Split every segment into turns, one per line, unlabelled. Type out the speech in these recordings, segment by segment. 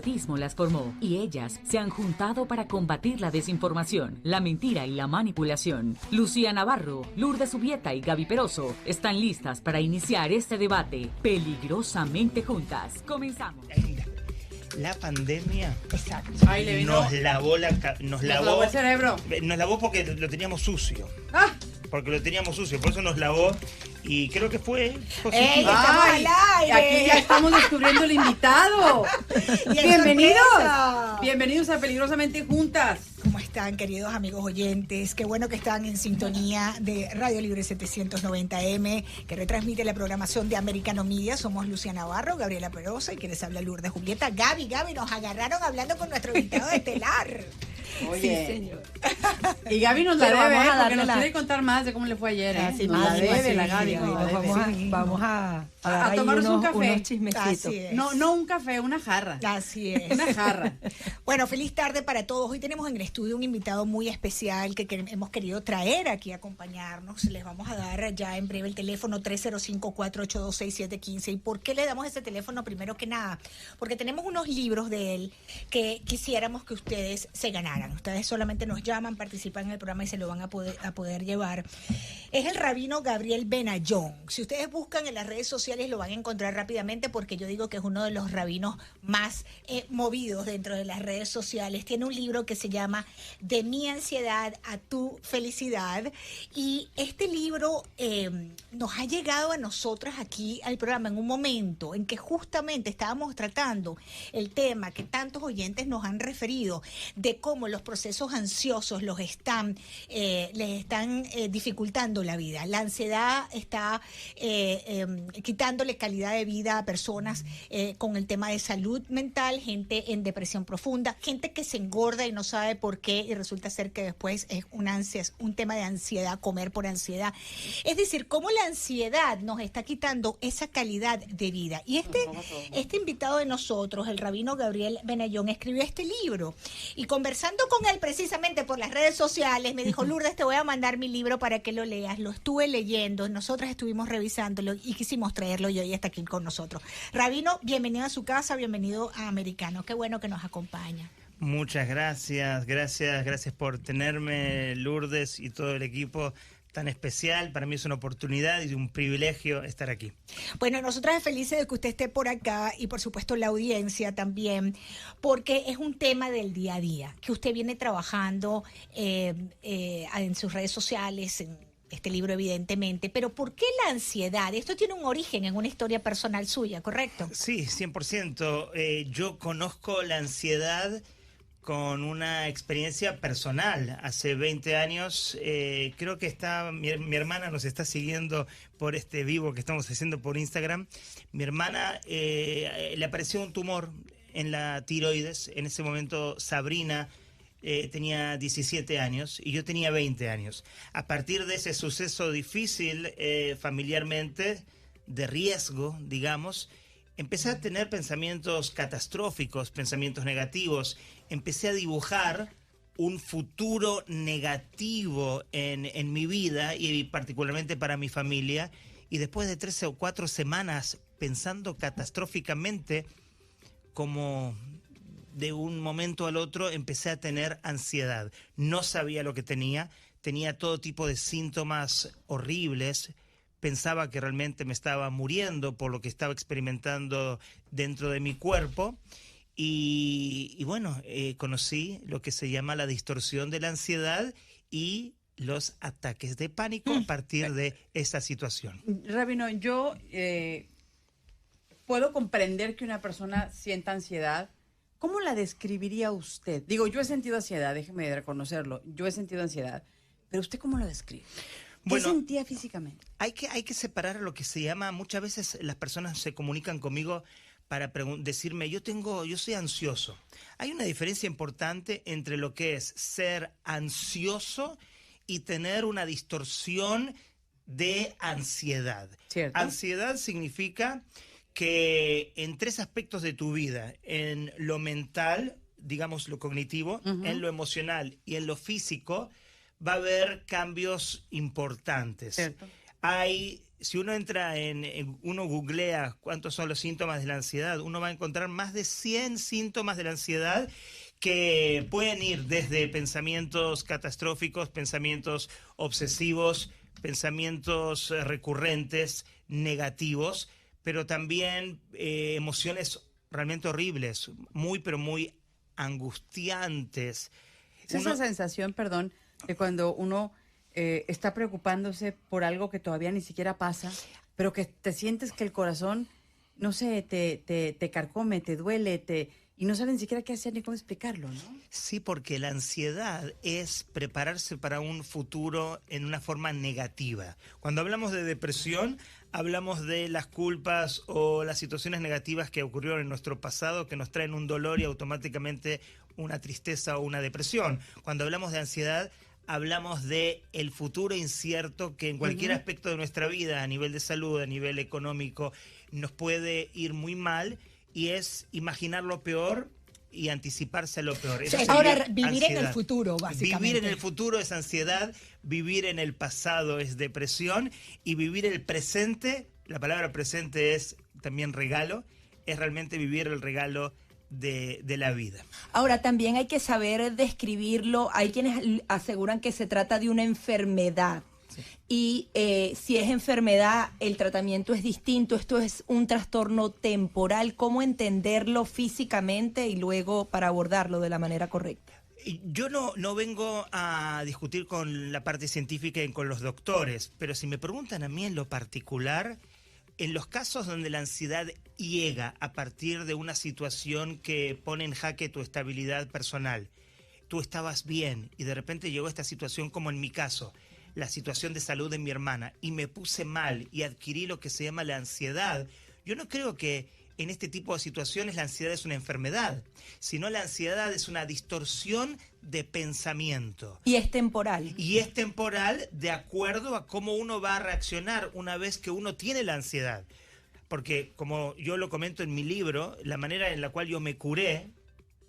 periodismo las formó y ellas se han juntado para combatir la desinformación, la mentira y la manipulación. Lucía Navarro, Lourdes Subieta y Gaby Peroso están listas para iniciar este debate peligrosamente juntas. Comenzamos.
La pandemia
Ay,
nos lavó
nos lavó el cerebro.
Nos lavó porque lo teníamos sucio.
¡Ah!
Porque lo teníamos sucio, por eso nos lavó y creo que fue positivo.
¡Ey, estamos al aire!
Aquí ya estamos descubriendo el invitado. Bienvenidos. Bienvenidos a Peligrosamente Juntas.
¿Cómo están, queridos amigos oyentes? Qué bueno que están en sintonía de Radio Libre 790M, que retransmite la programación de Americano Media. Somos Lucía Navarro, Gabriela Perosa y quienes habla Lourdes Julieta. Gaby, nos agarraron hablando con nuestro invitado estelar.
Oye,
sí, señor.
Y Gaby nos la
Pero
debe,
vamos a
porque
darle
nos
la-
quiere contar más de cómo le fue ayer.
Así
Nos la
mismo,
debe
así
la
mismo.
Gaby. nos la debe.
Vamos a dar ahí
tomarnos un café.
unos chismecitos.
Así es.
No un café, una jarra.
Así es.
Una jarra.
Bueno, feliz tarde para todos. Hoy tenemos en el estudio un invitado muy especial que hemos querido traer aquí a acompañarnos. Les vamos a dar ya en breve el teléfono 305-482-6715. ¿Y por qué le damos ese teléfono? Primero que nada, porque tenemos unos libros de él que quisiéramos que ustedes se ganaran. Ustedes solamente nos llaman, participan en el programa y se lo van a poder llevar. Es el rabino Gabriel Benayón. Si ustedes buscan en las redes sociales lo van a encontrar rápidamente porque yo digo que es uno de los rabinos más movidos dentro de las redes sociales. Tiene un libro que se llama De mi ansiedad a tu felicidad y este libro nos ha llegado a nosotras aquí al programa en un momento en que justamente estábamos tratando el tema que tantos oyentes nos han referido de cómo los procesos ansiosos les están dificultando la vida. La ansiedad está quitándole calidad de vida a personas con el tema de salud mental, gente en depresión profunda, gente que se engorda y no sabe por qué y resulta ser que después es un tema de ansiedad, comer por ansiedad. Es decir, cómo la ansiedad nos está quitando esa calidad de vida. Y este invitado de nosotros, el rabino Gabriel Benayón, escribió este libro y conversando con él precisamente por las redes sociales me dijo: Lourdes, te voy a mandar mi libro para que lo leas. Lo estuve leyendo, nosotras estuvimos revisándolo y quisimos traerlo y hoy está aquí con nosotros. Rabino, bienvenido a su casa, bienvenido a Americano. Qué bueno que nos acompaña.
Muchas gracias por tenerme, Lourdes, y todo el equipo tan especial. Para mí es una oportunidad y un privilegio estar aquí.
Bueno, nosotras felices de que usted esté por acá y por supuesto la audiencia también, porque es un tema del día a día, que usted viene trabajando en sus redes sociales, en este libro evidentemente, pero ¿por qué la ansiedad? Esto tiene un origen en una historia personal suya, ¿correcto?
Sí, 100%. Yo conozco la ansiedad con una experiencia personal. Hace 20 años, creo que mi hermana nos está siguiendo por este vivo que estamos haciendo por Instagram. Mi hermana le apareció un tumor en la tiroides. En ese momento Sabrina tenía 17 años y yo tenía 20 años. A partir de ese suceso difícil familiarmente, de riesgo, digamos, empecé a tener pensamientos catastróficos, pensamientos negativos. Empecé a dibujar un futuro negativo en mi vida y particularmente para mi familia. Y después de 3 o 4 semanas pensando catastróficamente, como de un momento al otro empecé a tener ansiedad. No sabía lo que tenía todo tipo de síntomas horribles. Pensaba que realmente me estaba muriendo por lo que estaba experimentando dentro de mi cuerpo. Y bueno, conocí lo que se llama la distorsión de la ansiedad y los ataques de pánico a partir de esa situación.
Rabino, yo puedo comprender que una persona sienta ansiedad. ¿Cómo la describiría usted? Digo, yo he sentido ansiedad, déjeme reconocerlo. Yo he sentido ansiedad. Pero ¿usted cómo lo describe? ¿Qué
Bueno,
sentía físicamente?
Hay que separar lo que se llama, muchas veces las personas se comunican conmigo para decirme, yo soy ansioso. Hay una diferencia importante entre lo que es ser ansioso y tener una distorsión de ansiedad.
¿Cierto?
Ansiedad significa que en 3 aspectos de tu vida, en lo mental, digamos lo cognitivo, en lo emocional y en lo físico, va a haber cambios importantes.
Cierto.
Hay si uno entra uno googlea cuántos son los síntomas de la ansiedad, uno va a encontrar más de 100 síntomas de la ansiedad que pueden ir desde pensamientos catastróficos, pensamientos obsesivos, pensamientos recurrentes, negativos, pero también emociones realmente horribles, muy pero muy angustiantes.
Es esa sensación, perdón, de cuando uno está preocupándose por algo que todavía ni siquiera pasa, pero que te sientes que el corazón, no sé, te carcome, te duele, y no saben ni siquiera qué hacer ni cómo explicarlo, ¿no?
Sí, porque la ansiedad es prepararse para un futuro en una forma negativa. Cuando hablamos de depresión, hablamos de las culpas o las situaciones negativas que ocurrieron en nuestro pasado que nos traen un dolor y automáticamente una tristeza o una depresión. Cuando hablamos de ansiedad, hablamos de el futuro incierto que en cualquier aspecto de nuestra vida, a nivel de salud, a nivel económico, nos puede ir muy mal, y es imaginar lo peor y anticiparse a lo peor. Eso
Ahora, vivir
ansiedad.
en el futuro, básicamente.
Vivir en el futuro es ansiedad, vivir en el pasado es depresión, y vivir el presente, la palabra presente es también regalo, es realmente vivir el regalo de la vida.
Ahora, también hay que saber describirlo. Hay quienes aseguran que se trata de una enfermedad. Sí. Y si es enfermedad, el tratamiento es distinto. Esto es un trastorno temporal. ¿Cómo entenderlo físicamente y luego para abordarlo de la manera correcta?
Yo no vengo a discutir con la parte científica y con los doctores, pero si me preguntan a mí en lo particular, en los casos donde la ansiedad llega a partir de una situación que pone en jaque tu estabilidad personal, tú estabas bien y de repente llegó esta situación, como en mi caso, la situación de salud de mi hermana, y me puse mal y adquirí lo que se llama la ansiedad. Yo no creo que en este tipo de situaciones la ansiedad es una enfermedad, sino la ansiedad es una distorsión de pensamiento.
Y es temporal.
Y es temporal de acuerdo a cómo uno va a reaccionar una vez que uno tiene la ansiedad. Porque, como yo lo comento en mi libro, la manera en la cual yo me curé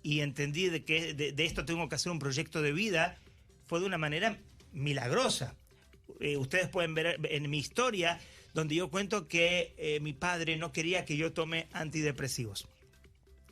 y entendí de que de esto tengo que hacer un proyecto de vida fue de una manera milagrosa. Ustedes pueden ver en mi historia donde yo cuento que mi padre no quería que yo tome antidepresivos.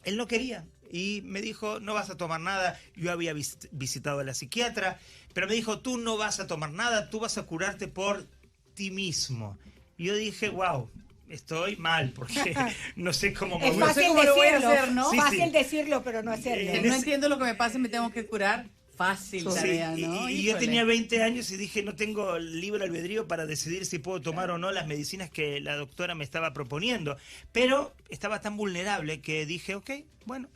Él no quería y me dijo, no vas a tomar nada. Yo había visitado a la psiquiatra, pero me dijo, tú no vas a tomar nada, tú vas a curarte por ti mismo. Y yo dije, wow, estoy mal porque no sé cómo me
voy a hacer. Es fácil decirlo, hacer, ¿no?
Sí,
fácil decirlo, pero no hacerlo.
No entiendo lo que me pasa y me tengo que curar. Fácil tarea, ¿no?
Y yo tenía 20 años y dije, no tengo libre albedrío para decidir si puedo tomar o no las medicinas que la doctora me estaba proponiendo. Pero estaba tan vulnerable que dije, ok, bueno.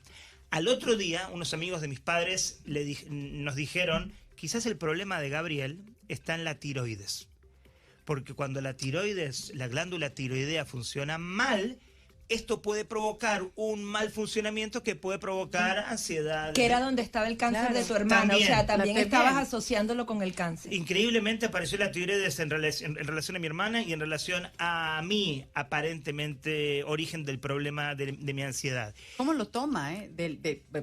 Al otro día, unos amigos de mis padres nos dijeron, quizás el problema de Gabriel está en la tiroides. Porque cuando la tiroides, la glándula tiroidea funciona mal, esto puede provocar un mal funcionamiento que puede provocar ansiedad.
Que era donde estaba el cáncer de tu hermana. También, o sea, también estabas asociándolo con el cáncer.
Increíblemente apareció la tiroides en relación a mi hermana y en relación a mi aparentemente origen del problema de mi ansiedad.
¿Cómo lo toma?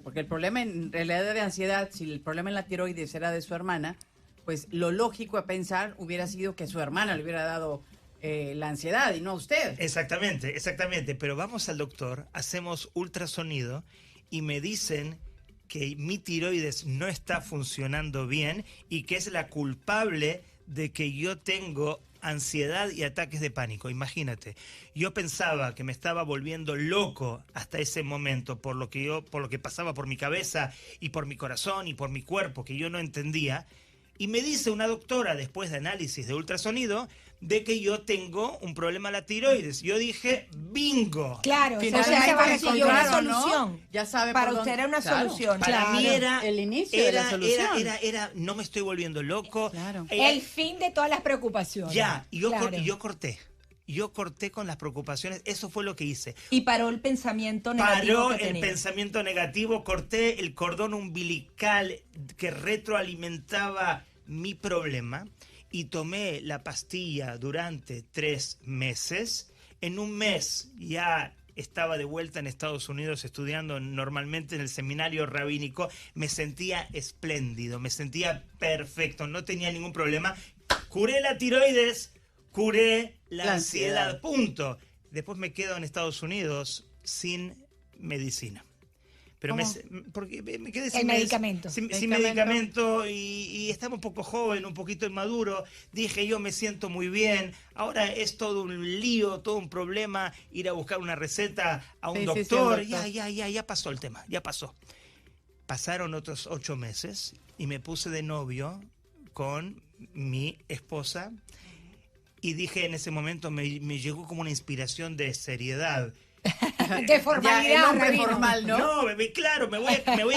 Porque el problema en realidad de ansiedad, si el problema en la tiroides era de su hermana, pues lo lógico a pensar hubiera sido que su hermana le hubiera dado la ansiedad y no usted.
Exactamente, pero vamos al doctor, hacemos ultrasonido y me dicen que mi tiroides no está funcionando bien y que es la culpable de que yo tengo ansiedad y ataques de pánico. Imagínate, yo pensaba que me estaba volviendo loco hasta ese momento por lo que pasaba por mi cabeza y por mi corazón y por mi cuerpo, que yo no entendía. Y me dice una doctora, después de análisis de ultrasonido, de que yo tengo un problema a la tiroides. Yo dije, bingo.
Claro,
o sea, consiguió una solución.
¿No? Ya sabe
para usted era una solución.
Para mí era
el inicio de la solución.
Era, no me estoy volviendo loco.
Claro.
El fin de todas las preocupaciones.
Ya, y yo corté. Yo corté con las preocupaciones, eso fue lo que hice.
Y paró el pensamiento negativo.
Paró el pensamiento negativo, corté el cordón umbilical que retroalimentaba mi problema y tomé la pastilla durante 3 meses. En un mes ya estaba de vuelta en Estados Unidos estudiando normalmente en el seminario rabínico. Me sentía espléndido, me sentía perfecto, no tenía ningún problema. Curé la tiroides, curé la
La
ansiedad,
ansiedad.
punto. Después me quedo en Estados Unidos sin medicina. Pero
¿Cómo?
porque me quedé
El
sin
medicamento.
sin medicamento y estaba un poco joven, un poquito inmaduro. Dije, yo me siento muy bien. Ahora es todo un lío, todo un problema ir a buscar una receta a un
Sí, sí, sí,
doctor.
al doctor.
Ya pasó el tema, ya pasó. Pasaron otros 8 meses y me puse de novio con mi esposa y dije en ese momento, me llegó como una inspiración de seriedad.
De formalidad,
Ya, el hombre
Rabino.
formal, ¿no?
Claro, me voy a casar.
Me voy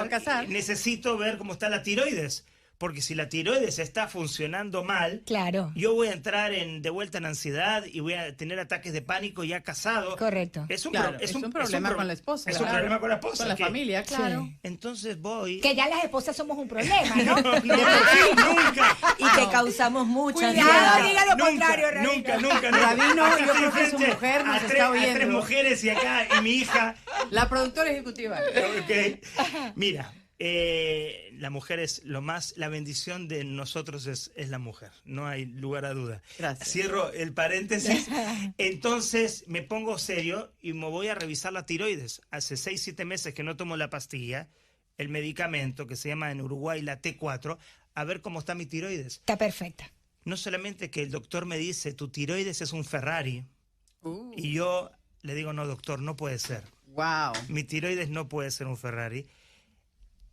a casar.
Necesito ver cómo está la tiroides. Porque si la tiroides está funcionando mal,
Claro.
yo voy a entrar de vuelta en ansiedad y voy a tener ataques de pánico ya casado.
Correcto.
Es un,
Claro,
pro-
es un problema con la esposa.
Es
claro.
un problema con la esposa.
Con la
que-
familia, claro.
Sí.
Entonces voy...
Que ya las esposas somos un problema, ¿no?
No, nunca.
Y que causamos mucha
Cuidado,
ansiedad.
diga lo contrario, Rabino.
Nunca.
Rabino,
Acá
yo creo
estoy
que su
frente
mujer nos
a
está
tres, a
oyendo.
3 mujeres y acá, y mi hija.
La productora ejecutiva.
Ok. Mira, la mujer es la bendición de nosotros es la mujer, no hay lugar a duda.
Gracias.
Cierro el paréntesis. Entonces me pongo serio y me voy a revisar la tiroides. Hace 6-7 meses que no tomo la pastilla, el medicamento que se llama en Uruguay la T4, a ver cómo está mi tiroides.
Está perfecta.
No solamente que el doctor me dice, tu tiroides es un Ferrari, y yo le digo, no doctor, no puede ser.
Wow.
Mi tiroides no puede ser un Ferrari.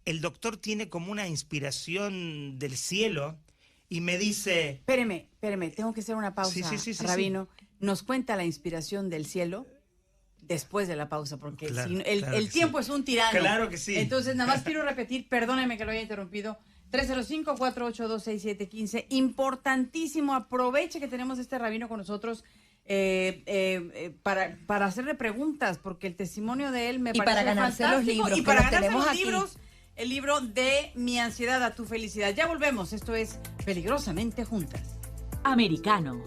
El doctor tiene como una inspiración del cielo y me dice,
Espéreme, tengo que hacer una pausa,
Sí,
Rabino. Nos cuenta la inspiración del cielo después de la pausa, porque
Claro,
si no-
claro
el
que
tiempo
sí.
es un tirano.
Claro que sí.
Entonces, nada más quiero repetir, perdóneme que lo haya interrumpido, 305-482-6715. Importantísimo, aproveche que tenemos este rabino con nosotros para hacerle preguntas, porque el testimonio de él me
Y
parece
para ganarse los
fantástico.
libros,
Y
que
para
los
ganarse
tenemos
los
aquí.
libros, el libro de Mi ansiedad a tu felicidad. Ya volvemos, esto es Peligrosamente Juntas.
Americano.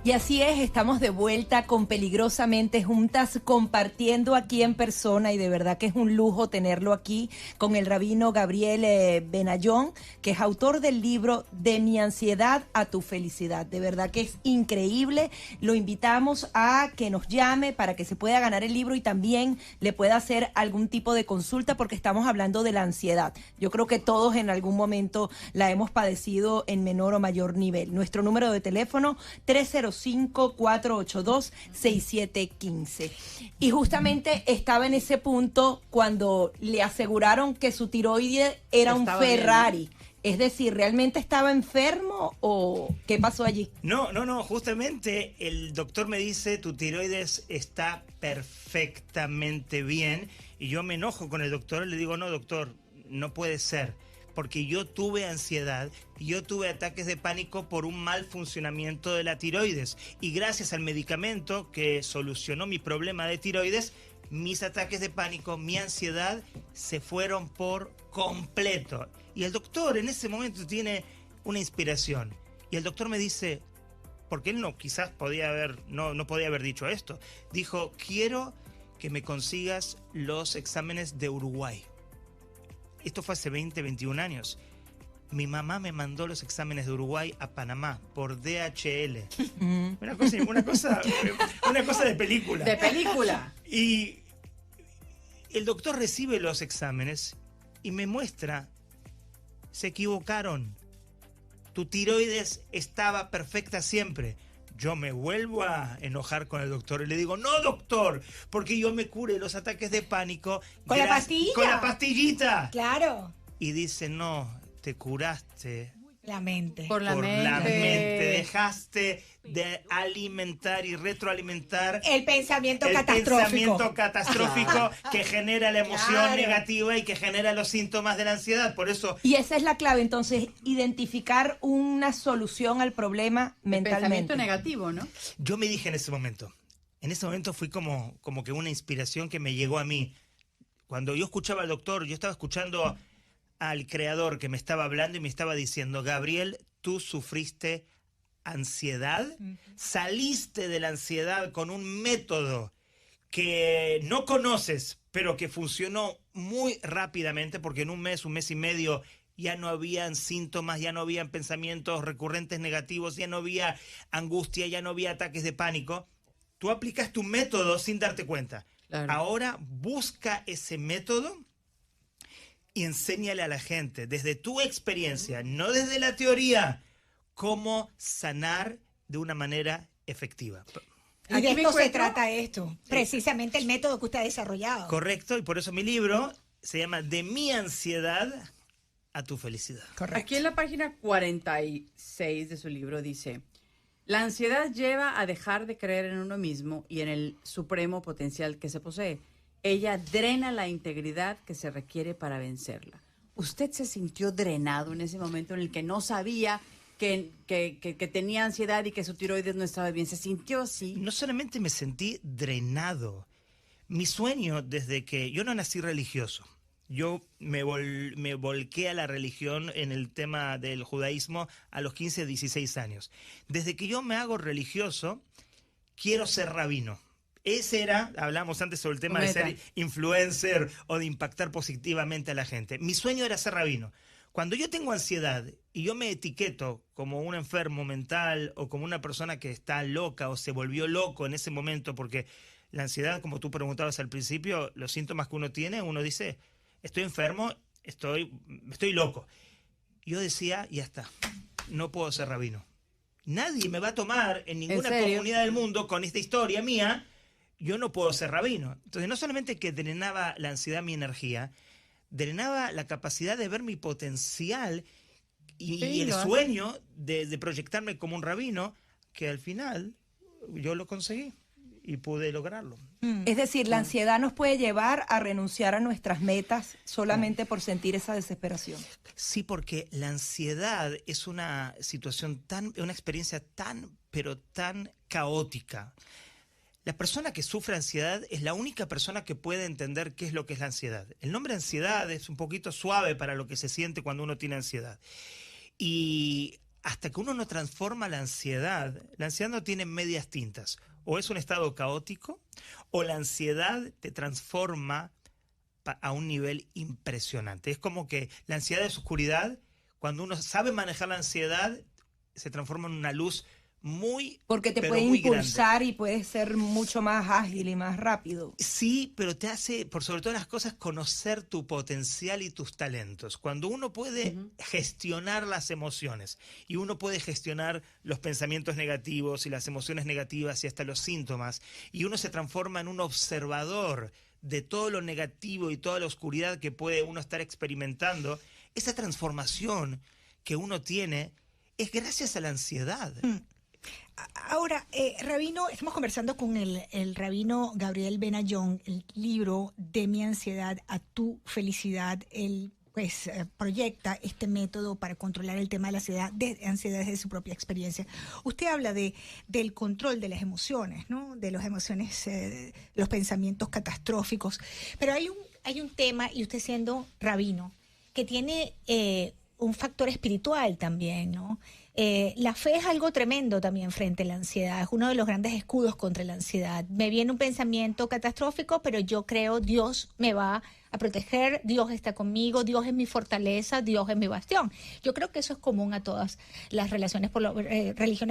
Y así es, estamos de vuelta con Peligrosamente Juntas, compartiendo aquí en persona, y de verdad que es un lujo tenerlo aquí con el rabino Gabriel Benayón, que es autor del libro De mi ansiedad a tu felicidad. De verdad que es increíble. Lo invitamos a que nos llame para que se pueda ganar el libro y también le pueda hacer algún tipo de consulta, porque estamos hablando de la ansiedad. Yo creo que todos en algún momento la hemos padecido en menor o mayor nivel. Nuestro número de teléfono 305-482-6715. Y justamente estaba en ese punto cuando le aseguraron que su tiroides era un
Estaba bien,
Ferrari. Es decir, ¿realmente estaba enfermo o qué pasó allí?
no, justamente el doctor me dice, tu tiroides está perfectamente bien, y yo me enojo con el doctor, le digo, no doctor, no puede ser, porque yo tuve ansiedad, yo tuve ataques de pánico por un mal funcionamiento de la tiroides, y gracias al medicamento que solucionó mi problema de tiroides, mis ataques de pánico, mi ansiedad se fueron por completo. Y el doctor en ese momento tiene una inspiración. Y el doctor me dice, porque él quizás no podía haber dicho esto. Dijo, quiero que me consigas los exámenes de Uruguay. Esto fue hace 20-21 años. Mi mamá me mandó los exámenes de Uruguay a Panamá por DHL. Una cosa de película.
De película.
Y el doctor recibe los exámenes y me muestra, se equivocaron. Tu tiroides estaba perfecta siempre. Yo me vuelvo a enojar con el doctor y le digo, no doctor, porque yo me curé los ataques de pánico.
¿Con la pastilla?
Con la pastillita.
Claro.
Y dice, no, te curaste
La mente.
Por la
por
mente.
la mente. Dejaste de alimentar y retroalimentar
El pensamiento
el
catastrófico.
pensamiento catastrófico que genera la emoción
Claro.
negativa y que genera los síntomas de la ansiedad. Por eso,
Y esa es la clave, entonces, identificar una solución al problema
Pensamiento
mentalmente.
negativo, ¿no?
yo me dije en ese momento fui como que una inspiración que me llegó a mí. Cuando yo escuchaba al doctor, yo estaba escuchando al creador que me estaba hablando y me estaba diciendo, Gabriel, tú sufriste ansiedad, saliste de la ansiedad con un método que no conoces, pero que funcionó muy rápidamente, porque en un mes y medio, ya no habían síntomas, ya no habían pensamientos recurrentes negativos, ya no había angustia, ya no había ataques de pánico. Tú aplicas tu método sin darte cuenta.
Claro.
Ahora busca ese método y enséñale a la gente, desde tu experiencia, no desde la teoría, cómo sanar de una manera efectiva.
Y de
Aquí me
esto se
encuentro-
trata esto, precisamente el método que usted ha desarrollado.
Correcto, y por eso mi libro se llama De mi ansiedad a tu felicidad.
Aquí en la página 46 de su libro dice, la ansiedad lleva a dejar de creer en uno mismo y en el supremo potencial que se posee. Ella drena la integridad que se requiere para vencerla. ¿Usted se sintió drenado en ese momento en el que no sabía que tenía ansiedad y que su tiroides no estaba bien? ¿Se sintió así?
No solamente me sentí drenado, mi sueño desde que yo no nací religioso, yo me volqué a la religión en el tema del judaísmo a los 15, 16 años. Desde que yo me hago religioso, quiero ser rabino. Ese era, hablamos antes sobre el tema de
Meta.
ser influencer o de impactar positivamente a la gente. Mi sueño era ser rabino. Cuando yo tengo ansiedad y yo me etiqueto como un enfermo mental o como una persona que está loca o se volvió loco en ese momento, porque la ansiedad, como tú preguntabas al principio, los síntomas que uno tiene, uno dice, estoy enfermo, estoy loco. Yo decía, ya está, no puedo ser rabino. Nadie me va a tomar en ninguna
serio?
comunidad del mundo con esta historia mía, yo no puedo ser rabino. Entonces no solamente que drenaba la ansiedad mi energía, drenaba la capacidad de ver mi potencial y
Sí,
el
lo hace.
sueño de proyectarme como un rabino, que al final yo lo conseguí y pude lograrlo.
Es decir, la ansiedad nos puede llevar a renunciar a nuestras metas solamente por sentir esa desesperación.
Sí, porque la ansiedad es una situación una experiencia pero tan caótica. La persona que sufre ansiedad es la única persona que puede entender qué es lo que es la ansiedad. El nombre ansiedad es un poquito suave para lo que se siente cuando uno tiene ansiedad. Y hasta que uno no transforma la ansiedad no tiene medias tintas. O es un estado caótico, o la ansiedad te transforma a un nivel impresionante. Es como que la ansiedad es oscuridad. Cuando uno sabe manejar la ansiedad, se transforma en una luz
Porque te
pero
puede
muy grande.
impulsar y puedes ser mucho más ágil y más rápido.
Sí, pero te hace, por sobre todas las cosas, conocer tu potencial y tus talentos. Cuando uno puede gestionar las emociones y uno puede gestionar los pensamientos negativos y las emociones negativas y hasta los síntomas, y uno se transforma en un observador de todo lo negativo y toda la oscuridad que puede uno estar experimentando, esa transformación que uno tiene es gracias a la ansiedad.
Ahora, Rabino, estamos conversando con el Rabino Gabriel Benayon, el libro De mi ansiedad a tu felicidad. Él pues proyecta este método para controlar el tema de la ansiedad desde su propia experiencia. Usted habla del control de las emociones, ¿no? De las emociones, los pensamientos catastróficos. Pero hay un tema, y usted siendo rabino, que tiene un factor espiritual también, ¿no? La fe es algo tremendo también frente a la ansiedad, es uno de los grandes escudos contra la ansiedad. Me viene un pensamiento catastrófico, pero yo creo Dios me va a proteger, Dios está conmigo, Dios es mi fortaleza, Dios es mi bastión. Yo creo que eso es común a todas las religiones,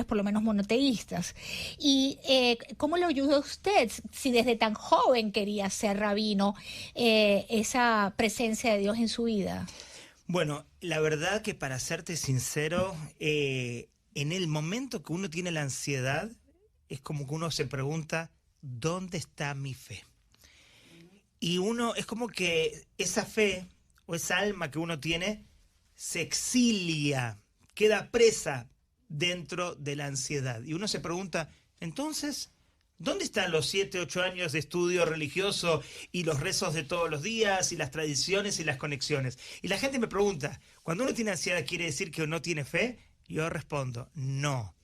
por lo menos monoteístas. ¿Y cómo lo ayuda usted si desde tan joven quería ser rabino, esa presencia de Dios en su vida?
Bueno, la verdad que para serte sincero, en el momento que uno tiene la ansiedad, es como que uno se pregunta, ¿dónde está mi fe? Y uno, es como que esa fe o esa alma que uno tiene se exilia, queda presa dentro de la ansiedad. Y uno se pregunta, entonces, ¿dónde están los 7, 8 años de estudio religioso y los rezos de todos los días y las tradiciones y las conexiones? Y la gente me pregunta, ¿cuando uno tiene ansiedad quiere decir que no tiene fe? Yo respondo, no.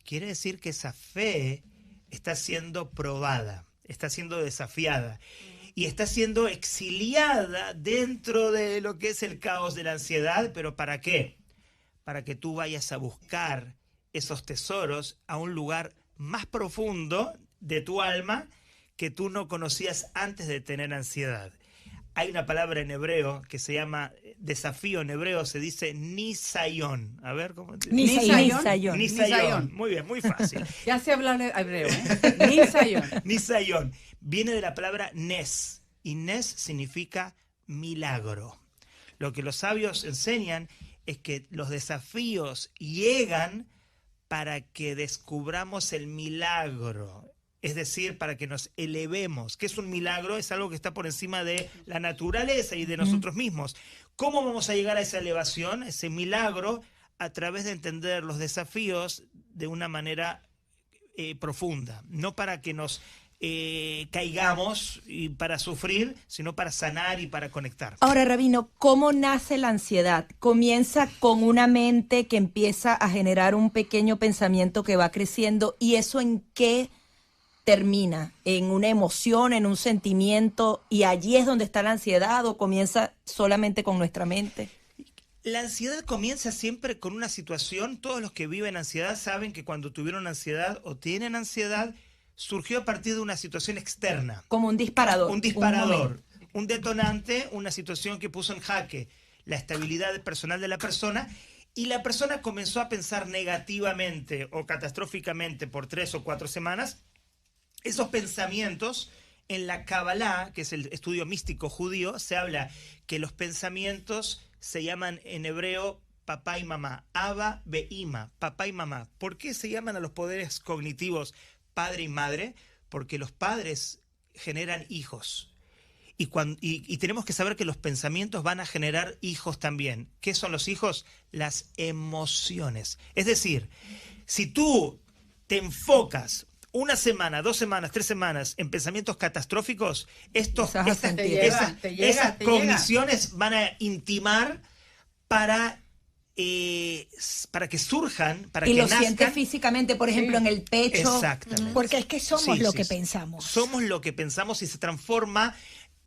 Quiere decir que esa fe está siendo probada, está siendo desafiada y está siendo exiliada dentro de lo que es el caos de la ansiedad. ¿Pero para qué? Para que tú vayas a buscar esos tesoros a un lugar más profundo de tu alma que tú no conocías antes de tener ansiedad. hay una palabra en hebreo que se llama desafío, en hebreo se dice nisayon. A ver, ¿cómo te dice?
Nisayon.
Nisayon. Muy bien, muy fácil.
Ya sé hablar hebreo, ¿eh? Nisayon.
Nisayon. Viene de la palabra nes, y nes significa milagro. Lo que los sabios enseñan es que los desafíos llegan para que descubramos el milagro. Es decir, para que nos elevemos. ¿Qué es un milagro? Es algo que está por encima de la naturaleza y de nosotros mismos. ¿Cómo vamos a llegar a esa elevación, ese milagro? A través de entender los desafíos de una manera profunda. No para que nos caigamos y para sufrir, sino para sanar y para conectar.
Ahora, Rabino, ¿cómo nace la ansiedad? ¿Comienza con una mente que empieza a generar un pequeño pensamiento que va creciendo? ¿Y eso en qué termina? ¿En una emoción, en un sentimiento, y allí es donde está la ansiedad, o comienza solamente con nuestra mente?
La ansiedad comienza siempre con una situación. Todos los que viven ansiedad saben que cuando tuvieron ansiedad o tienen ansiedad, surgió a partir de una situación externa.
Como un disparador.
Un disparador, un detonante, una situación que puso en jaque la estabilidad personal de la persona. Y la persona comenzó a pensar negativamente o catastróficamente por 3 o 4 semanas. Esos pensamientos, en la Kabbalah, que es el estudio místico judío, se habla que los pensamientos se llaman en hebreo papá y mamá, Abba Beima, papá y mamá. ¿Por qué se llaman a los poderes cognitivos padre y madre? Porque los padres generan hijos. Y tenemos que saber que los pensamientos van a generar hijos también. ¿Qué son los hijos? Las emociones. Es decir, si tú te enfocas 1 semana, 2 semanas, 3 semanas en pensamientos catastróficos, esas cogniciones van a intimar para que surjan, para
y
que
lo
nazcan.
sientes físicamente, por ejemplo, en el pecho.
Exactamente.
Porque es que somos lo que pensamos.
Somos lo que pensamos y se transforma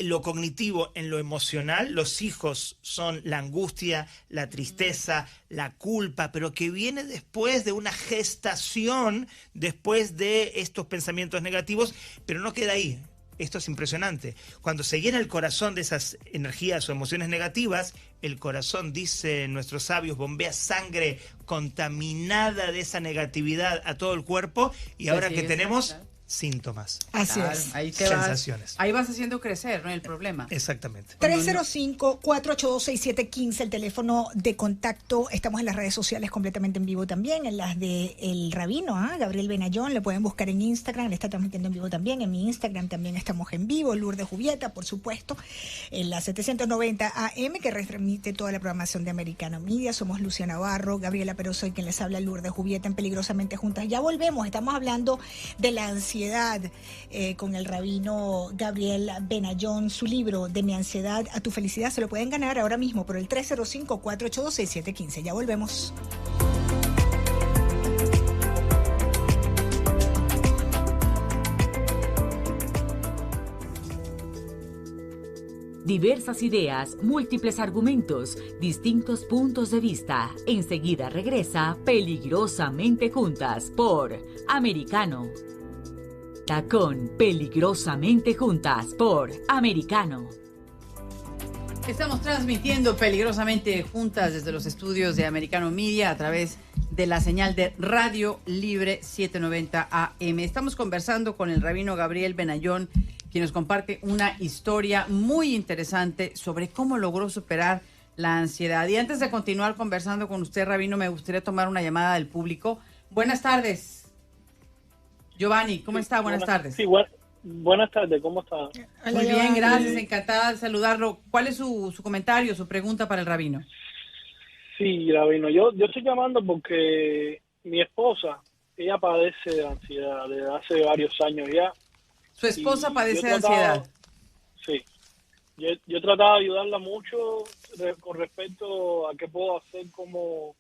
lo cognitivo en lo emocional. Los hijos son la angustia, la tristeza, la culpa, pero que viene después de una gestación, después de estos pensamientos negativos, pero no queda ahí. Esto es impresionante. Cuando se llena el corazón de esas energías o emociones negativas, el corazón, dicen nuestros sabios, bombea sangre contaminada de esa negatividad a todo el cuerpo, y ahora que tenemos síntomas.
Así
Claro,
es.
ahí
Sensaciones.
ahí vas haciendo crecer, ¿no? El problema.
Exactamente.
305-482-6715, el teléfono de contacto. Estamos en las redes sociales completamente en vivo también, en las de El Rabino, Gabriel Benayón. Le pueden buscar en Instagram, le está transmitiendo en vivo también. En mi Instagram también estamos en vivo. Lourdes Jubieta, por supuesto, en la 790 AM, que retransmite toda la programación de Americano Media. Somos Luciana Navarro, Gabriela Peroso y quien les habla, Lourdes Jubieta, en Peligrosamente Juntas. Ya volvemos, estamos hablando de la ansiedad con el rabino Gabriel Benayón. Su libro De mi ansiedad a tu felicidad se lo pueden ganar ahora mismo por el 305-482-6715. Ya volvemos.
Diversas ideas, múltiples argumentos, distintos puntos de vista. Enseguida regresa Peligrosamente Juntas por Americano. Con Peligrosamente Juntas por Americano.
Estamos transmitiendo Peligrosamente Juntas desde los estudios de Americano Media a través de la señal de Radio Libre 790 AM. Estamos conversando con el rabino Gabriel Benayón, quien nos comparte una historia muy interesante sobre cómo logró superar la ansiedad. Y antes de continuar conversando con usted, rabino, me gustaría tomar una llamada del público. Buenas tardes. Giovanni, ¿cómo está? Buenas tardes.
Sí, buenas tardes, ¿cómo está?
Muy bien, gracias, encantada de saludarlo. ¿Cuál es su comentario, su pregunta para el rabino?
Sí, rabino, yo estoy llamando porque mi esposa, ella padece de ansiedad desde hace varios años ya.
¿Su esposa padece de ansiedad?
Sí. Yo he tratado de ayudarla mucho con respecto a qué puedo hacer como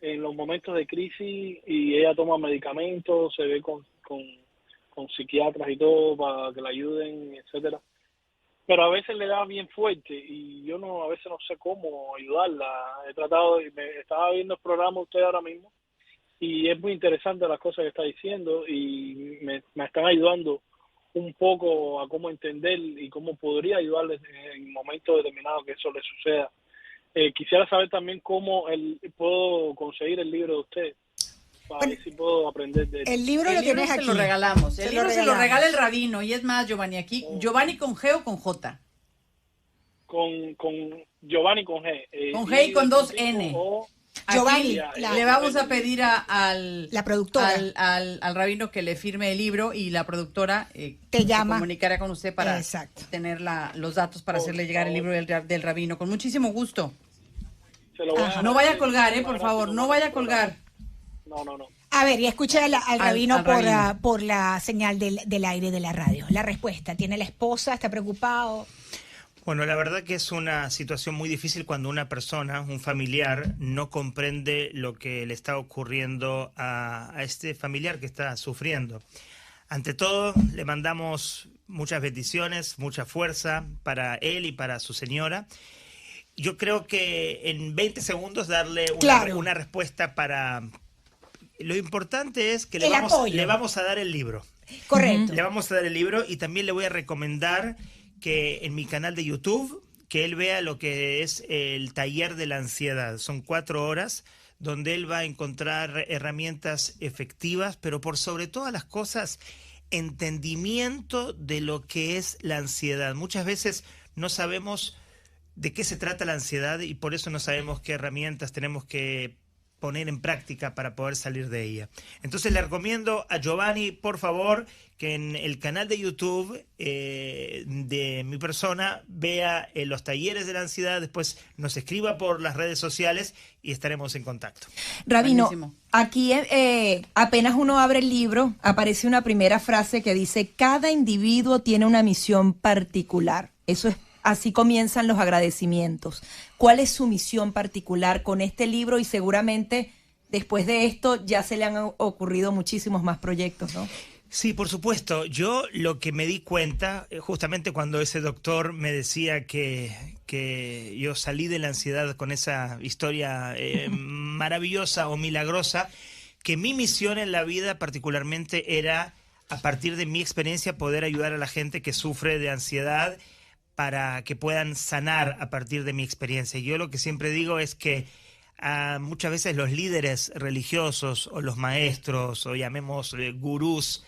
en los momentos de crisis, y ella toma medicamentos, se ve con psiquiatras y todo para que la ayuden, etcétera. Pero a veces le da bien fuerte y yo a veces no sé cómo ayudarla. He tratado, estaba viendo el programa usted ahora mismo y es muy interesante las cosas que está diciendo y me están ayudando un poco a cómo entender y cómo podría ayudarles en momentos determinados que eso les suceda. Quisiera saber también cómo puedo conseguir el libro de usted, para ver si puedo aprender de él.
El libro lo tienes aquí.
Se lo regalamos. El libro se lo regala el rabino. Y es más, Giovanni, aquí, Giovanni con G o con J.
Con Giovanni con G.
Con G y con 2 N.
Giovanni,
le vamos a pedir
la productora,
al rabino que le firme el libro, y la productora
te llama,
se comunicará con usted para tener los datos para hacerle llegar el libro del rabino. Con muchísimo gusto. No vaya a colgar, por favor, no vaya a colgar.
No.
A ver, y escucha al rabino por la señal del aire de la radio. La respuesta, ¿tiene la esposa? ¿Está preocupado?
Bueno, la verdad que es una situación muy difícil cuando una persona, un familiar, no comprende lo que le está ocurriendo a este familiar que está sufriendo. Ante todo, le mandamos muchas bendiciones, mucha fuerza para él y para su señora. Yo creo que en 20 segundos darle una respuesta para... Lo importante es que le vamos a dar el libro.
Correcto.
Le vamos a dar el libro, y también le voy a recomendar que en mi canal de YouTube, que él vea lo que es el taller de la ansiedad. Son 4 horas donde él va a encontrar herramientas efectivas, pero por sobre todas las cosas, entendimiento de lo que es la ansiedad. Muchas veces no sabemos de qué se trata la ansiedad y por eso no sabemos qué herramientas tenemos que poner en práctica para poder salir de ella. Entonces le recomiendo a Giovanni, por favor, que en el canal de YouTube de mi persona vea los talleres de la ansiedad, después nos escriba por las redes sociales y estaremos en contacto.
Rabino,
Buenísimo.
aquí apenas uno abre el libro, aparece una primera frase que dice: cada individuo tiene una misión particular. Eso es. Así comienzan los agradecimientos. ¿Cuál es su misión particular con este libro? Y seguramente después de esto ya se le han ocurrido muchísimos más proyectos, ¿no?
Sí, por supuesto. Yo lo que me di cuenta, justamente cuando ese doctor me decía que yo salí de la ansiedad con esa historia maravillosa o milagrosa, que mi misión en la vida particularmente era, a partir de mi experiencia, poder ayudar a la gente que sufre de ansiedad, para que puedan sanar a partir de mi experiencia. Yo lo que siempre digo es que muchas veces los líderes religiosos o los maestros, o llamemos gurús,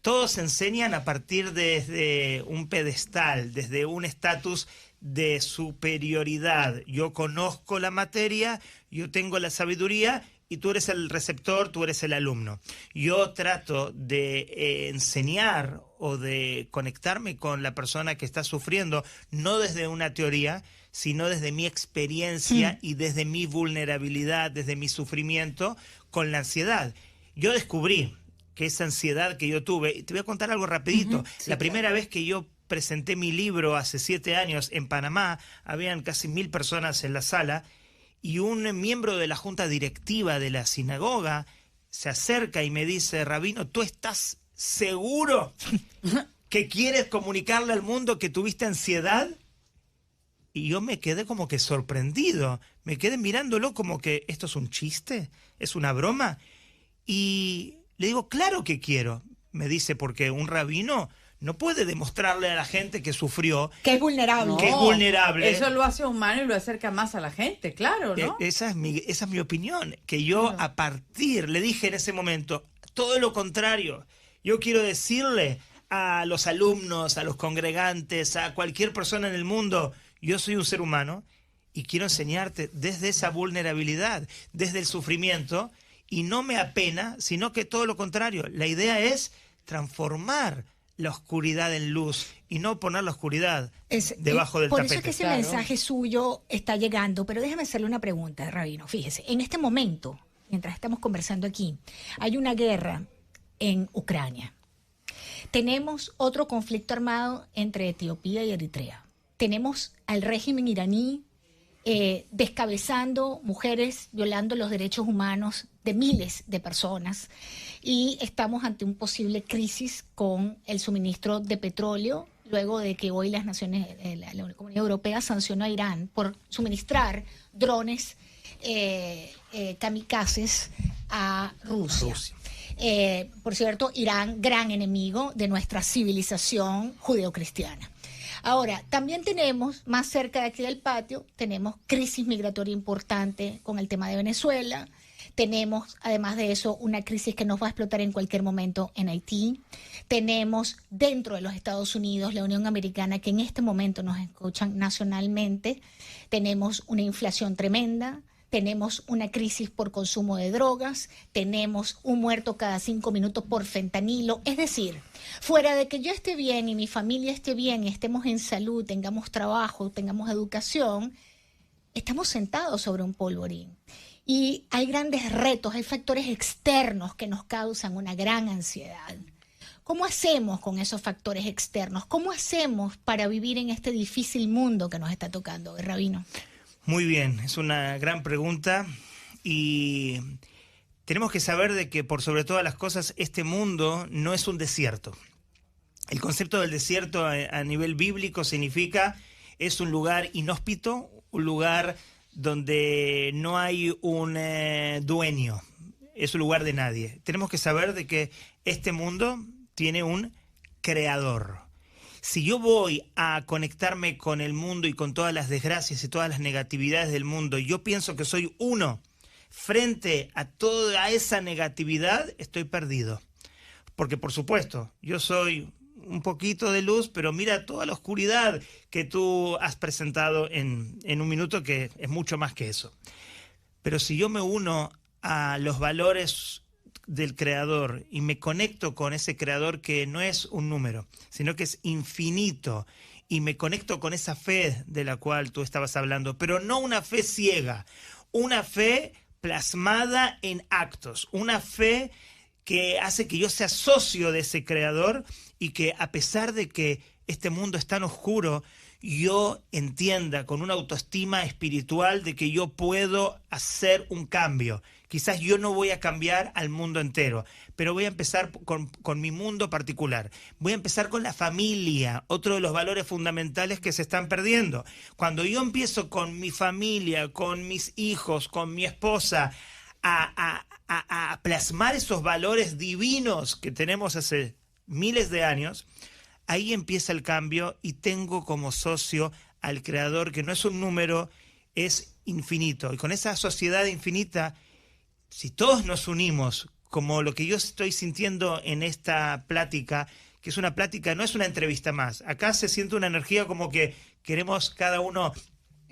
todos enseñan a partir desde un pedestal, desde un estatus de superioridad. Yo conozco la materia, yo tengo la sabiduría, y tú eres el receptor, tú eres el alumno. Yo trato de enseñar o de conectarme con la persona que está sufriendo, no desde una teoría, sino desde mi experiencia y desde mi vulnerabilidad, desde mi sufrimiento con la ansiedad. Yo descubrí que esa ansiedad que yo tuve, te voy a contar algo rapidito. La primera vez que yo presenté mi libro hace 7 años en Panamá, habían casi 1000 personas en la sala, y un miembro de la junta directiva de la sinagoga se acerca y me dice: Rabino, ¿tú estás seguro que quieres comunicarle al mundo que tuviste ansiedad? Y yo me quedé como que sorprendido, me quedé mirándolo como que esto es un chiste, es una broma. Y le digo: claro que quiero. Me dice: porque un rabino no puede demostrarle a la gente que sufrió,
que es vulnerable.
No,
que es vulnerable.
Eso lo hace humano y lo acerca más a la gente, claro, ¿no?
Esa es mi opinión, que yo le dije en ese momento, todo lo contrario. Yo quiero decirle a los alumnos, a los congregantes, a cualquier persona en el mundo: yo soy un ser humano y quiero enseñarte desde esa vulnerabilidad, desde el sufrimiento, y no me apena, sino que todo lo contrario. La idea es transformar la oscuridad en luz y no poner la oscuridad debajo del tapete.
Por eso es que ese mensaje suyo está llegando, pero déjame hacerle una pregunta, Rabino. Fíjese, en este momento, mientras estamos conversando aquí, hay una guerra en Ucrania. Tenemos otro conflicto armado entre Etiopía y Eritrea. Tenemos al régimen iraní descabezando mujeres, violando los derechos humanos de miles de personas, y estamos ante un posible crisis con el suministro de petróleo, luego de que hoy las naciones, la Comunidad Europea sancionó a Irán por suministrar drones kamikazes a Rusia. Por cierto, Irán, gran enemigo de nuestra civilización judeocristiana. Ahora, también tenemos, más cerca de aquí del patio, tenemos crisis migratoria importante con el tema de Venezuela. Tenemos, además de eso, una crisis que nos va a explotar en cualquier momento en Haití. Tenemos dentro de los Estados Unidos, la Unión Americana, que en este momento nos escuchan nacionalmente. Tenemos una inflación tremenda. Tenemos una crisis por consumo de drogas, tenemos un muerto cada 5 minutos por fentanilo. Es decir, fuera de que yo esté bien y mi familia esté bien y estemos en salud, tengamos trabajo, tengamos educación, estamos sentados sobre un polvorín. Y hay grandes retos, hay factores externos que nos causan una gran ansiedad. ¿Cómo hacemos con esos factores externos? ¿Cómo hacemos para vivir en este difícil mundo que nos está tocando, Rabino?
Muy bien, es una gran pregunta y tenemos que saber de que por sobre todas las cosas este mundo no es un desierto. El concepto del desierto a nivel bíblico significa es un lugar inhóspito, un lugar donde no hay un dueño, es un lugar de nadie. Tenemos que saber de que este mundo tiene un creador. Si yo voy a conectarme con el mundo y con todas las desgracias y todas las negatividades del mundo, y yo pienso que soy uno frente a toda esa negatividad, estoy perdido. Porque, por supuesto, yo soy un poquito de luz, pero mira toda la oscuridad que tú has presentado en un minuto, que es mucho más que eso. Pero si yo me uno a los valores del creador y me conecto con ese creador que no es un número, sino que es infinito, y me conecto con esa fe de la cual tú estabas hablando, pero no una fe ciega, una fe plasmada en actos, una fe que hace que yo sea socio de ese creador y que a pesar de que este mundo es tan oscuro, yo entienda con una autoestima espiritual de que yo puedo hacer un cambio. Quizás yo no voy a cambiar al mundo entero, pero voy a empezar con mi mundo particular. Voy a empezar con la familia, otro de los valores fundamentales que se están perdiendo. Cuando yo empiezo con mi familia, con mis hijos, con mi esposa, a plasmar esos valores divinos que tenemos hace miles de años, ahí empieza el cambio y tengo como socio al creador que no es un número, es infinito. Y con esa sociedad infinita, si todos nos unimos, como lo que yo estoy sintiendo en esta plática, que es una plática, no es una entrevista más. Acá se siente una energía como que queremos cada uno...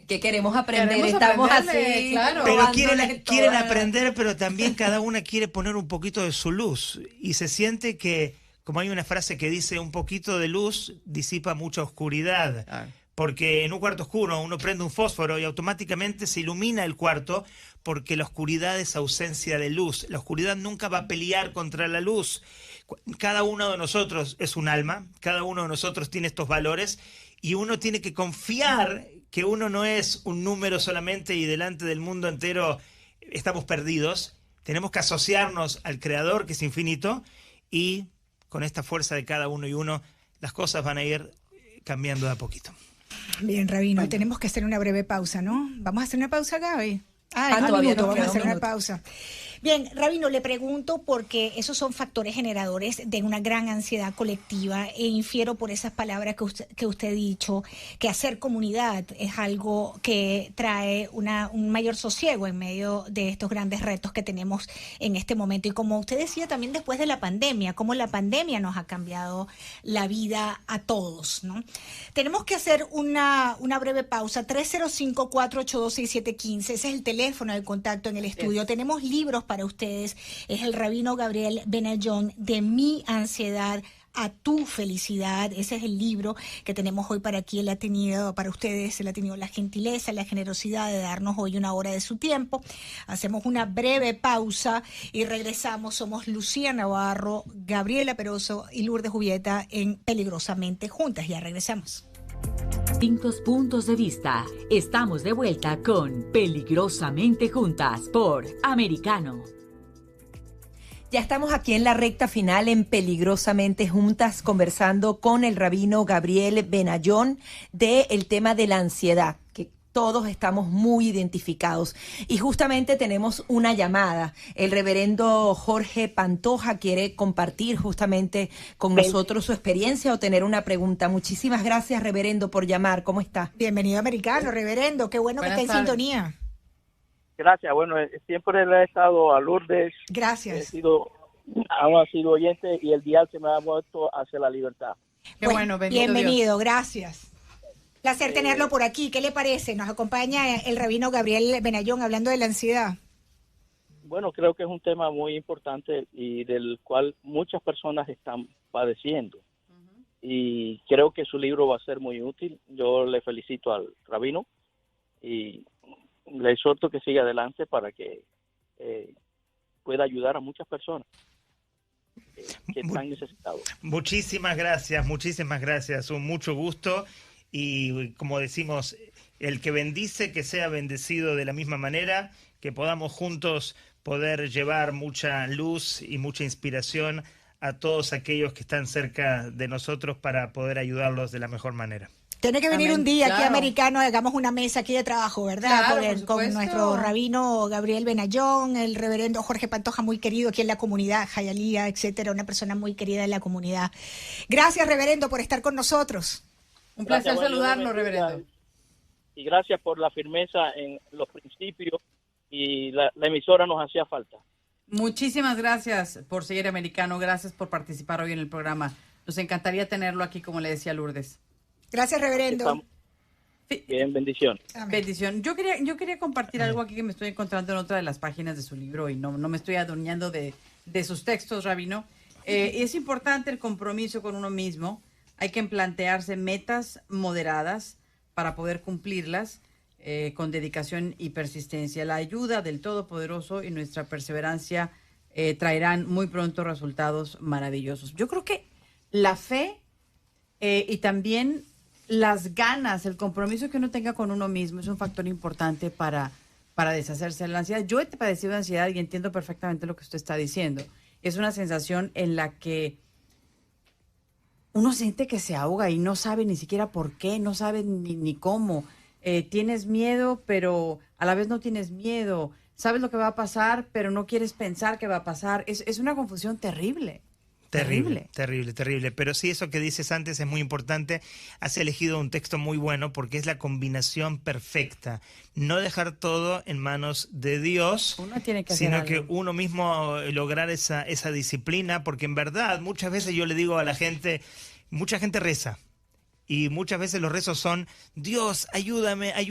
Que queremos aprender, estamos así,
claro.
Pero quieren aprender, pero también cada una quiere poner un poquito de su luz. Y se siente que, como hay una frase que dice, un poquito de luz disipa mucha oscuridad. Ah. Porque en un cuarto oscuro uno prende un fósforo y automáticamente se ilumina el cuarto, porque la oscuridad es ausencia de luz. La oscuridad nunca va a pelear contra la luz. Cada uno de nosotros es un alma, cada uno de nosotros tiene estos valores y uno tiene que confiar que uno no es un número solamente y delante del mundo entero estamos perdidos. Tenemos que asociarnos al Creador, que es infinito, y con esta fuerza de cada uno y uno, las cosas van a ir cambiando de a poquito.
Bien, Rabino, tenemos que hacer una breve pausa, ¿no? ¿Vamos a hacer una pausa, Gaby?
Todavía
vamos a hacer una pausa. Bien, Rabino, le pregunto porque esos son factores generadores de una gran ansiedad colectiva e infiero por esas palabras que usted ha dicho, que hacer comunidad es algo que trae un mayor sosiego en medio de estos grandes retos que tenemos en este momento. Y como usted decía también después de la pandemia, cómo la pandemia nos ha cambiado la vida a todos, ¿no? Tenemos que hacer una breve pausa. 305-482-6715, ese es el teléfono de contacto en el estudio. Tenemos libros para ustedes, es el Rabino Gabriel Benayon, De mi ansiedad a tu felicidad. Ese es el libro que tenemos hoy para aquí. Él ha tenido, para ustedes, él ha tenido la gentileza, la generosidad de darnos hoy una hora de su tiempo. Hacemos una breve pausa y regresamos. Somos Lucía Navarro, Gabriela Peroso y Lourdes Jubieta en Peligrosamente Juntas. Ya regresamos.
Distintos puntos de vista. Estamos de vuelta con Peligrosamente Juntas por Americano.
Ya estamos aquí en la recta final en Peligrosamente Juntas conversando con el rabino Gabriel Benayon del tema de la ansiedad, que todos estamos muy identificados. Y justamente tenemos una llamada. El reverendo Jorge Pantoja quiere compartir justamente con nosotros su experiencia o tener una pregunta. Muchísimas gracias, reverendo, por llamar. ¿Cómo está?
Bienvenido, americano, reverendo. Qué bueno
Buenas
que está en
tardes.
sintonía.
Gracias. Bueno, siempre le he estado a Lourdes. He
Gracias.
sido oyente y el dial se me ha vuelto hacia la libertad.
Qué bueno, bendito
bienvenido, gracias. Placer tenerlo por aquí. ¿Qué le parece? Nos acompaña el rabino Gabriel Benayón hablando de la ansiedad.
Bueno, creo que es un tema muy importante y del cual muchas personas están padeciendo. Y creo que su libro va a ser muy útil. Yo le felicito al rabino y le exhorto que siga adelante para que pueda ayudar a muchas personas que están necesitados.
Muchísimas gracias, un mucho gusto y como decimos, el que bendice, que sea bendecido de la misma manera, que podamos juntos poder llevar mucha luz y mucha inspiración a todos aquellos que están cerca de nosotros para poder ayudarlos de la mejor manera.
Tiene que venir
Amén,
un día aquí,
claro.
americano, hagamos una mesa aquí de trabajo, ¿verdad?
Claro,
con
por supuesto.
nuestro rabino Gabriel Benayón, el reverendo Jorge Pantoja, muy querido aquí en la comunidad, Jayalía, etcétera, una persona muy querida en la comunidad. Gracias, reverendo, por estar con nosotros.
Un placer
Gracias, bueno,
saludarlo,
Dios bendiga.
reverendo.
Y gracias por la firmeza en los principios y la emisora nos hacía falta.
Muchísimas gracias por seguir americano, gracias por participar hoy en el programa. Nos encantaría tenerlo aquí, como le decía Lourdes.
Gracias, reverendo.
Estamos. Bien, bendición.
Amén.
Bendición. Yo quería compartir algo aquí que me estoy encontrando en otra de las páginas de su libro y no me estoy adueñando de sus textos, rabino. Es importante el compromiso con uno mismo. Hay que plantearse metas moderadas para poder cumplirlas con dedicación y persistencia. La ayuda del Todopoderoso y nuestra perseverancia traerán muy pronto resultados maravillosos. Yo creo que la fe y también las ganas, el compromiso que uno tenga con uno mismo es un factor importante para deshacerse de la ansiedad. Yo he padecido de ansiedad y entiendo perfectamente lo que usted está diciendo. Es una sensación en la que uno siente que se ahoga y no sabe ni siquiera por qué, no sabe ni cómo. Tienes miedo, pero a la vez no tienes miedo. Sabes lo que va a pasar, pero no quieres pensar que va a pasar. Es una confusión terrible.
Terrible. Pero sí, eso que dices antes es muy importante. Has elegido un texto muy bueno porque es la combinación perfecta. No dejar todo en manos de Dios,
Uno tiene que hacer
sino
algo.
que uno mismo lograr esa disciplina, porque en verdad muchas veces yo le digo a la gente, mucha gente reza. Y muchas veces los rezos son, Dios, ayúdame. Y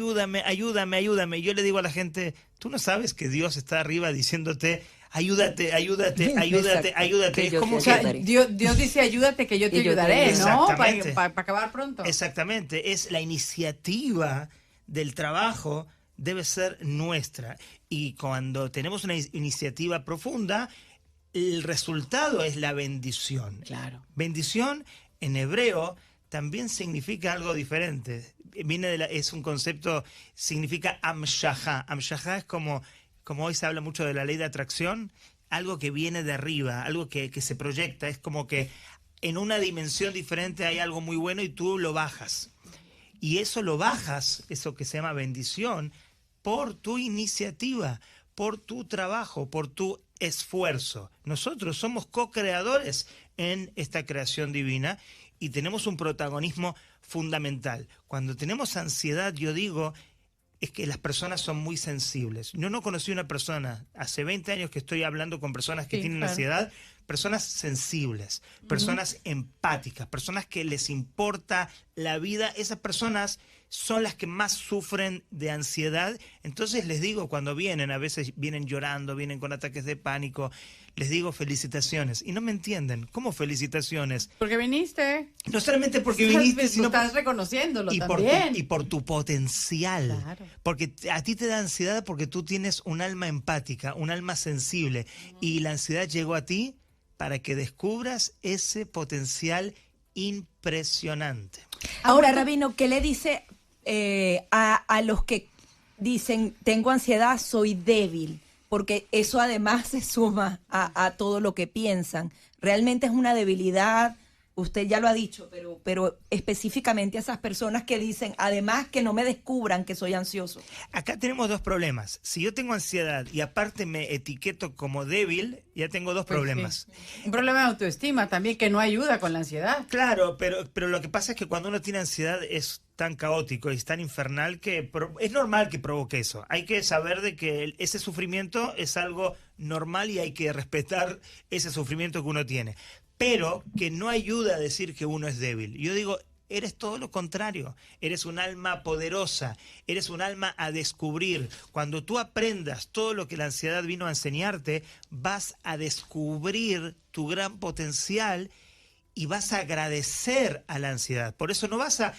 yo le digo a la gente, tú no sabes que Dios está arriba diciéndote, ayúdate.
Que
Es
yo
como
te
O sea,
que...
Dios dice, ayúdate que yo te
Y yo te
ayudaré,
ayudo.
¿no?
Exactamente.
Para acabar pronto.
Exactamente, es la iniciativa del trabajo debe ser nuestra. Y cuando tenemos una iniciativa profunda, el resultado es la bendición.
Claro.
Bendición en hebreo también significa algo diferente. Es un concepto, significa amshahá. Amshahá es como hoy se habla mucho de la ley de atracción, algo que viene de arriba, algo que se proyecta. Es como que en una dimensión diferente hay algo muy bueno y tú lo bajas. Y eso lo bajas, eso que se llama bendición, por tu iniciativa, por tu trabajo, por tu esfuerzo. Nosotros somos co-creadores en esta creación divina y tenemos un protagonismo fundamental. Cuando tenemos ansiedad, yo digo, es que las personas son muy sensibles. Yo no conocí una persona, hace 20 años que estoy hablando con personas que
Sí,
tienen
claro.
ansiedad, personas sensibles, personas empáticas, personas que les importa la vida. Esas personas son las que más sufren de ansiedad. Entonces les digo, cuando vienen, a veces vienen llorando, vienen con ataques de pánico, les digo felicitaciones. Y no me entienden. ¿Cómo felicitaciones?
Porque viniste.
No solamente porque viniste, sino
estás reconociéndolo
y
también.
por tu potencial.
Claro.
Porque a ti te da ansiedad porque tú tienes un alma empática, un alma sensible. Y la ansiedad llegó a ti para que descubras ese potencial impresionante.
Ahora, rabino, ¿qué le dice a los que dicen, tengo ansiedad, soy débil? Porque eso además se suma a todo lo que piensan. ¿Realmente es una debilidad? usted ya lo ha dicho, pero específicamente a esas personas que dicen, además que no me descubran que soy ansioso?
Acá tenemos dos problemas. Si yo tengo ansiedad y aparte me etiqueto como débil, ya tengo dos problemas.
Sí. Un problema de autoestima también que no ayuda con la ansiedad.
Claro, pero lo que pasa es que cuando uno tiene ansiedad es tan caótico y es tan infernal que es normal que provoque eso. Hay que saber de que ese sufrimiento es algo normal y hay que respetar ese sufrimiento que uno tiene. Pero que no ayuda a decir que uno es débil. Yo digo, eres todo lo contrario. Eres un alma poderosa, eres un alma a descubrir. Cuando tú aprendas todo lo que la ansiedad vino a enseñarte, vas a descubrir tu gran potencial y vas a agradecer a la ansiedad. Por eso no vas a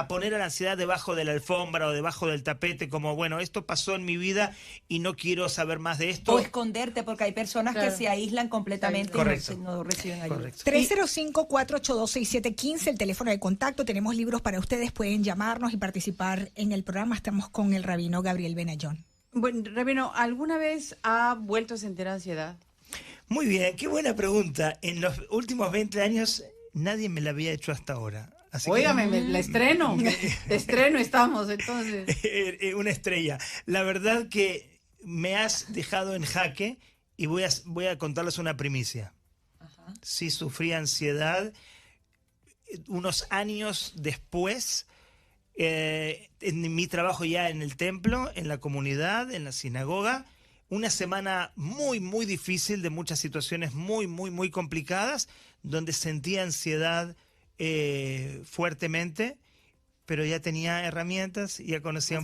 poner a la ansiedad debajo de la alfombra o debajo del tapete como, bueno, esto pasó en mi vida y no quiero saber más de esto.
O esconderte, porque hay personas que se aíslan completamente y no reciben ayuda.
Correcto.
305-482-6715, el teléfono de contacto. Tenemos libros para ustedes, pueden llamarnos y participar en el programa. Estamos con el rabino Gabriel Benayon.
Bueno, rabino, ¿alguna vez ha vuelto a sentir ansiedad?
Muy bien, qué buena pregunta. En los últimos 20 años nadie me la había hecho hasta ahora. Así
óigame, la estreno. De estreno estamos, entonces.
Una estrella. La verdad que me has dejado en jaque y voy a contarles una primicia. Ajá. Sí sufrí ansiedad unos años después, en mi trabajo ya en el templo, en la comunidad, en la sinagoga. Una semana muy, muy difícil, de muchas situaciones muy, muy, muy complicadas, donde sentía ansiedad fuertemente, pero ya tenía herramientas, ya conocía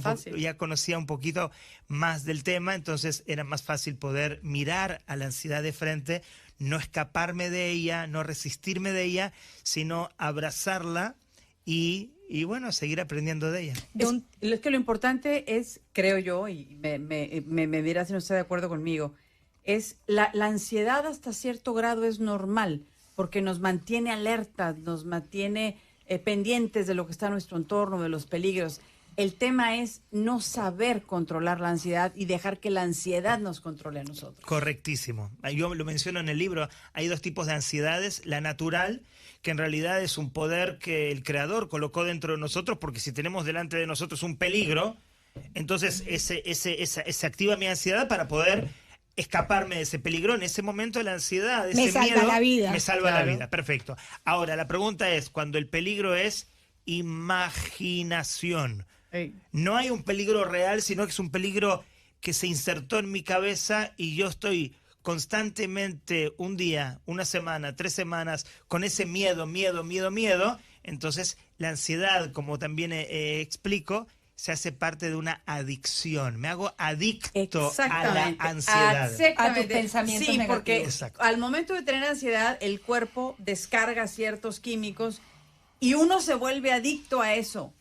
un poquito más del tema, entonces era más fácil poder mirar a la ansiedad de frente, no escaparme de ella, no resistirme de ella, sino abrazarla y bueno, seguir aprendiendo de ella.
Es que lo importante es, creo yo, y me dirá si no está de acuerdo conmigo, es la ansiedad hasta cierto grado es normal, porque nos mantiene alertas, nos mantiene pendientes de lo que está en nuestro entorno, de los peligros. El tema es no saber controlar la ansiedad y dejar que la ansiedad nos controle a nosotros.
Correctísimo. Yo lo menciono en el libro. Hay dos tipos de ansiedades. La natural, que en realidad es un poder que el Creador colocó dentro de nosotros, porque si tenemos delante de nosotros un peligro, entonces se activa mi ansiedad para poder escaparme de ese peligro. En ese momento la ansiedad, ese
salva
miedo,
la vida.
me salva la vida. Perfecto. Ahora, la pregunta es, cuando el peligro es imaginación. No hay un peligro real, sino que es un peligro que se insertó en mi cabeza y yo estoy constantemente un día, una semana, 3 semanas con ese miedo. Entonces la ansiedad, como también explico, se hace parte de una adicción. Me hago adicto a la ansiedad.
A
tus pensamientos
negativos. Porque
Exacto.
al momento de tener ansiedad, el cuerpo descarga ciertos químicos y uno se vuelve adicto a eso.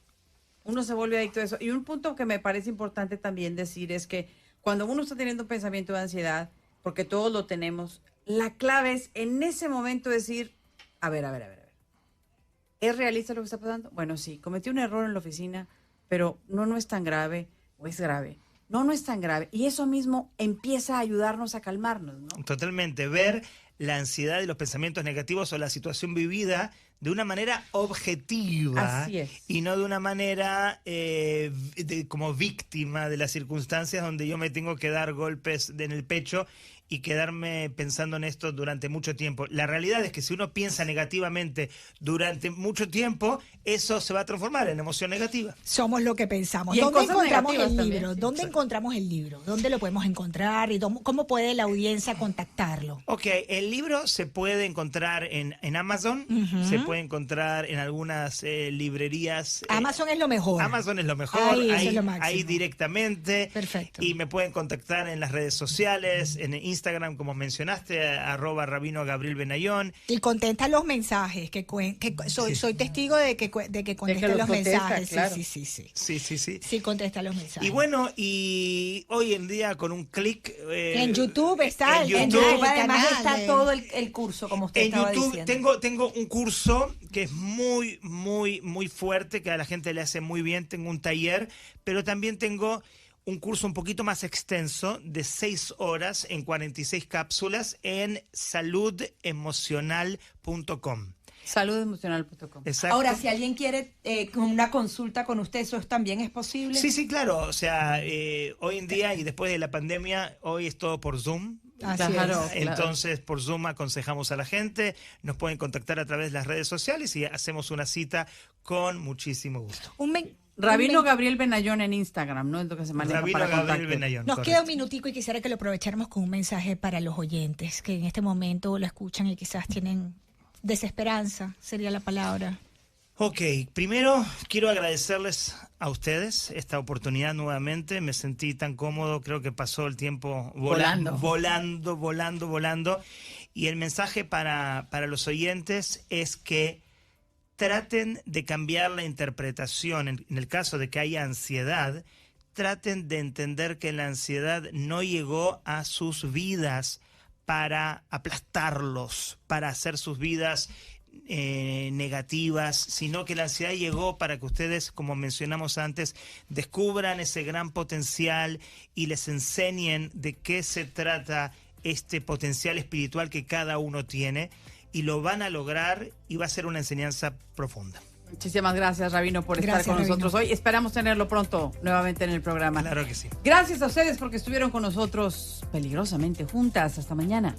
Y un punto que me parece importante también decir es que cuando uno está teniendo un pensamiento de ansiedad, porque todos lo tenemos, la clave es en ese momento decir, a ver. ¿Es realista lo que está pasando? Bueno, sí, cometí un error en la oficina, pero no es tan grave, o es grave. No es tan grave. Y eso mismo empieza a ayudarnos a calmarnos, ¿no?
Totalmente. Ver la ansiedad y los pensamientos negativos o la situación vivida de una manera objetiva.
Así es.
Y no de una manera como víctima de las circunstancias donde yo me tengo que dar golpes en el pecho y quedarme pensando en esto durante mucho tiempo. La realidad es que si uno piensa negativamente durante mucho tiempo, eso se va a transformar en emoción negativa.
Somos lo que pensamos.
Y en
¿Dónde
cosas
encontramos el
negativas
libro?
también, sí.
¿Dónde encontramos el libro? ¿Dónde lo podemos encontrar? ¿Y cómo puede la audiencia contactarlo?
Ok, el libro se puede encontrar en Amazon, se puede encontrar en algunas librerías.
Amazon es lo mejor.
Amazon es lo mejor,
Ahí, eso es lo
ahí
máximo.
directamente.
Perfecto.
Y me pueden contactar en las redes sociales, en Instagram, como mencionaste, @rabino Gabriel Benayon.
Y contesta los mensajes, soy testigo de que contesta
los
los
contesta,
mensajes.
claro.
Sí.
Sí.
Sí, contesta los mensajes.
Y bueno, y hoy en día con un clic...
en YouTube está
en
En
YouTube,
YouTube además
canal
está
de-
todo el curso, como usted
En
estaba
YouTube
diciendo.
tengo un curso que es muy, muy, muy fuerte, que a la gente le hace muy bien. Tengo un taller, pero también tengo un curso un poquito más extenso de 6 horas en 46 cápsulas en saludemocional.com.
Saludemocional.com.
Exacto.
Ahora, si alguien quiere una consulta con usted, ¿eso también es posible?
Sí, sí, claro. O sea, hoy en día y después de la pandemia, hoy es todo por Zoom.
Así
Claro.
es.
Entonces, por Zoom aconsejamos a la gente, nos pueden contactar a través de las redes sociales y hacemos una cita con muchísimo gusto.
Rabino Gabriel Benayón en Instagram, ¿no? Es lo que se maneja
Rabino
para
Gabriel
contacto.
Benayón.
Nos
correcto.
queda un minutico y quisiera que lo aprovecháramos con un mensaje para los oyentes que en este momento lo escuchan y quizás tienen desesperanza, sería la palabra.
Ok, primero quiero agradecerles a ustedes esta oportunidad nuevamente. Me sentí tan cómodo, creo que pasó el tiempo volando. Y el mensaje para los oyentes es que traten de cambiar la interpretación. En el caso de que haya ansiedad, traten de entender que la ansiedad no llegó a sus vidas para aplastarlos, para hacer sus vidas negativas, sino que la ansiedad llegó para que ustedes, como mencionamos antes, descubran ese gran potencial y les enseñen de qué se trata este potencial espiritual que cada uno tiene, y lo van a lograr y va a ser una enseñanza profunda.
Muchísimas gracias, Rabino, por estar
Gracias,
con
Rabino.
nosotros hoy. Esperamos tenerlo pronto nuevamente en el programa.
Claro que sí.
Gracias a ustedes porque estuvieron con nosotros peligrosamente juntas. Hasta mañana.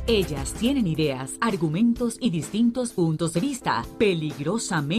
Ellas tienen ideas, argumentos y distintos puntos de vista. Peligrosamente.